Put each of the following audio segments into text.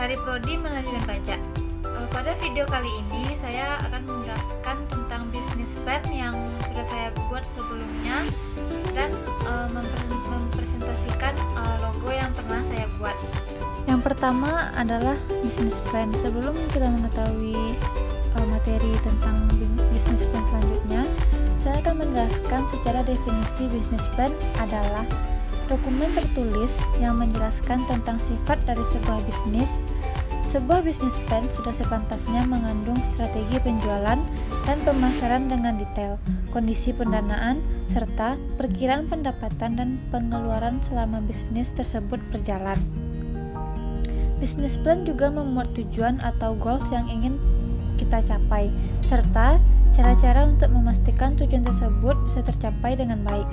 dari Prodi Manajemen dan Pajak. Pada video kali ini saya akan menjelaskan tentang bisnis plan yang sudah saya buat sebelumnya dan mempresentasikan logo yang pernah saya buat. Yang pertama adalah bisnis plan. Sebelum kita mengetahui materi tentang bisnis plan selanjutnya, saya akan menjelaskan secara definisi bisnis plan adalah dokumen tertulis yang menjelaskan tentang sifat dari sebuah bisnis. Sebuah bisnis plan sudah sepantasnya mengandung strategi penjualan dan pemasaran dengan detail, kondisi pendanaan, serta perkiraan pendapatan dan pengeluaran selama bisnis tersebut berjalan. Bisnis plan juga memuat tujuan atau goals yang ingin kita capai, serta cara-cara untuk memastikan tujuan tersebut bisa tercapai dengan baik.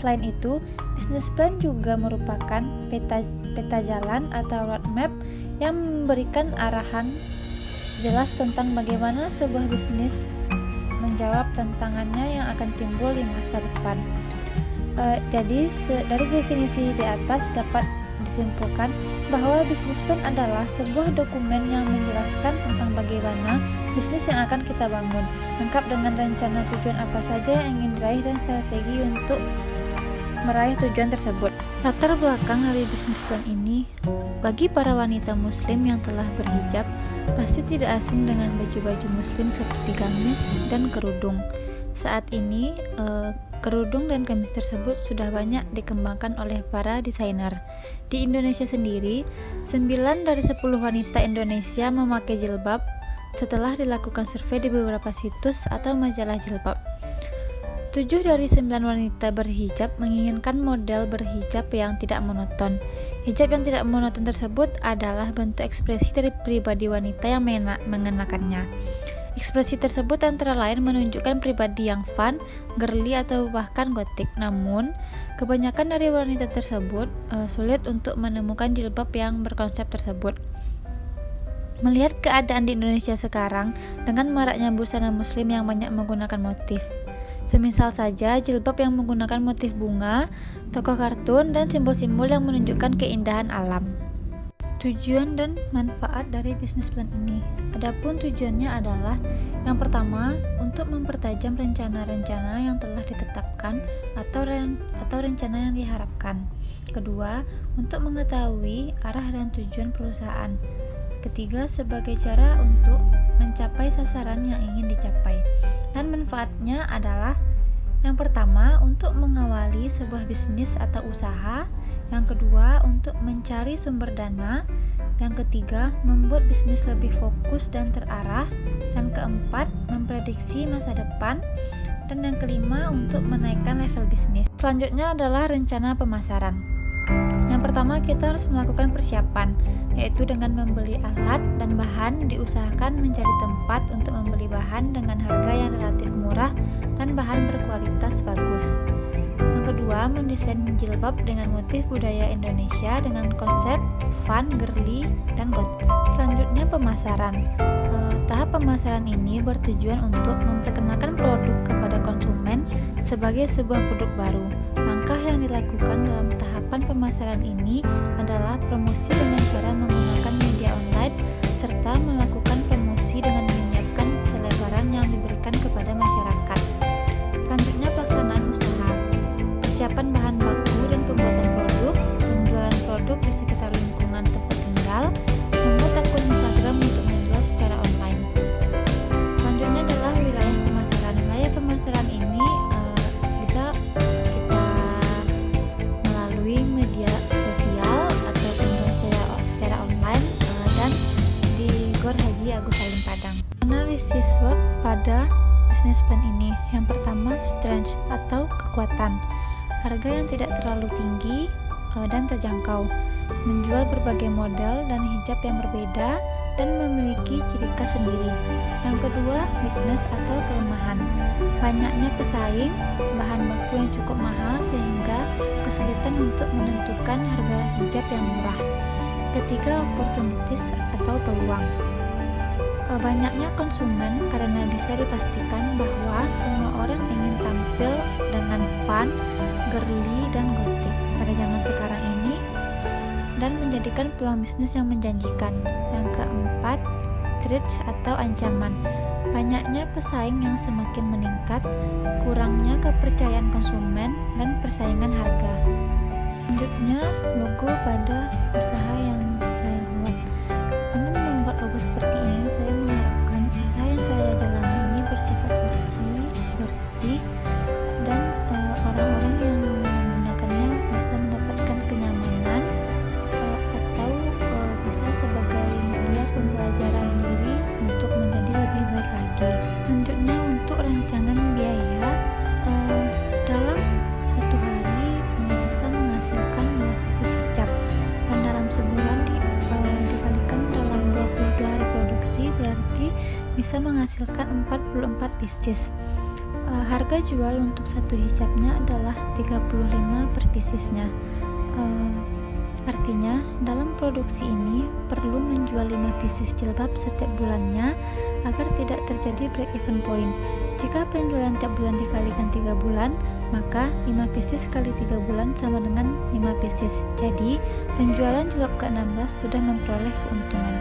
Selain itu, bisnis plan juga merupakan peta jalan atau roadmap yang memberikan arahan jelas tentang bagaimana sebuah bisnis menjawab tantangannya yang akan timbul di masa depan. Jadi dari definisi di atas dapat disimpulkan bahwa bisnis plan adalah sebuah dokumen yang menjelaskan tentang bagaimana bisnis yang akan kita bangun, lengkap dengan rencana tujuan apa saja yang ingin diraih dan strategi untuk meraih tujuan tersebut. Latar belakang dari bisnis plan ini, bagi para wanita muslim yang telah berhijab, pasti tidak asing dengan baju-baju muslim seperti gamis dan kerudung. Saat ini, kerudung dan gamis tersebut sudah banyak dikembangkan oleh para desainer. Di Indonesia sendiri, 9 dari 10 wanita Indonesia memakai jilbab setelah dilakukan survei di beberapa situs atau majalah jilbab. 7 dari 9 wanita berhijab menginginkan model berhijab yang tidak monoton. Hijab yang tidak monoton tersebut adalah bentuk ekspresi dari pribadi wanita yang mengenakannya. Ekspresi tersebut antara lain menunjukkan pribadi yang fun, girly, atau bahkan gotik. Namun, kebanyakan dari wanita tersebut sulit untuk menemukan jilbab yang berkonsep tersebut. Melihat keadaan di Indonesia sekarang dengan maraknya busana muslim yang banyak menggunakan motif, semisal saja jilbab yang menggunakan motif bunga, tokoh kartun, dan simbol-simbol yang menunjukkan keindahan alam. Tujuan dan manfaat dari bisnis plan ini. Adapun tujuannya adalah yang pertama, untuk mempertajam rencana-rencana yang telah ditetapkan atau rencana yang diharapkan. Kedua, untuk mengetahui arah dan tujuan perusahaan. Ketiga, sebagai cara untuk mencapai sasaran yang ingin dicapai. Dan manfaatnya adalah yang pertama, untuk mengawali sebuah bisnis atau usaha. Yang kedua, untuk mencari sumber dana. Yang ketiga, membuat bisnis lebih fokus dan terarah. Dan keempat, memprediksi masa depan. Dan yang kelima, untuk menaikkan level bisnis. Selanjutnya adalah rencana pemasaran. Yang pertama, kita harus melakukan persiapan, yaitu dengan membeli alat dan bahan. Diusahakan mencari tempat untuk membeli bahan dengan harga yang relatif murah dan bahan berkualitas bagus. Yang kedua, mendesain jilbab dengan motif budaya Indonesia dengan konsep fun, girly, dan gotik. Selanjutnya, pemasaran. Tahap pemasaran ini bertujuan untuk memperkenalkan produk kepada konsumen sebagai sebuah produk baru. Langkah yang dilakukan dalam tahapan pemasaran ini adalah promosi dengan cara menggunakan media online serta melakukan promosi dengan menyiapkan selebaran yang diberikan kepada masyarakat. Selanjutnya, pelaksanaan usaha. Persiapan bahan baku dan pembuatan produk, penjualan produk di sekitar lingkungan tempat tinggal, membuat akun Instagram untuk menjual secara online. Selanjutnya adalah wilayah pemasaran. Wilayah pemasaran ini bisa kita melalui media sosial atau penjualan secara online dan di Gor Haji Agus Salim Padang. Analisis SWOT pada bisnis plan ini. Yang pertama, strength atau kekuatan. Harga yang tidak terlalu tinggi dan terjangkau, menjual berbagai model dan hijab yang berbeda dan memiliki ciri khas sendiri. Yang kedua, weakness atau kelemahan. Banyaknya pesaing, bahan baku yang cukup mahal sehingga kesulitan untuk menentukan harga hijab yang murah. Ketiga, opportunities atau peluang. Banyaknya konsumen karena bisa dipastikan bahwa semua orang ingin tampil dengan fun, girly, dan gotik pada zaman sekarang ini. dan menjadikan peluang bisnis yang menjanjikan. Yang keempat, threats atau ancaman. Banyaknya pesaing yang semakin meningkat, kurangnya kepercayaan konsumen, dan persaingan harga. Selanjutnya, logo pada usaha yang saya buat. Dengan membuat logo seperti ini, saya mengharapkan usaha yang saya jalani ini bersifat suci, bersih, dan orang-orang yang menggunakannya bisa mendapatkan kenyamanan atau bisa sebagai media pembelajaran diri untuk menjadi lebih baik lagi. Selanjutnya, untuk rancangan biaya, dalam satu hari bisa menghasilkan 2 pieces hijab, dan dalam sebulan dikalikan dalam 22 hari produksi berarti bisa menghasilkan 44 pieces. Harga jual untuk satu hijabnya adalah 35 per piecesnya. Artinya, dalam produksi ini perlu menjual 5 pieces jilbab setiap bulannya agar tidak terjadi break even point. Jika penjualan tiap bulan dikalikan 3 bulan, maka 5 pieces kali 3 bulan sama dengan 5 pieces. Jadi, penjualan jilbab ke-16 sudah memperoleh keuntungan.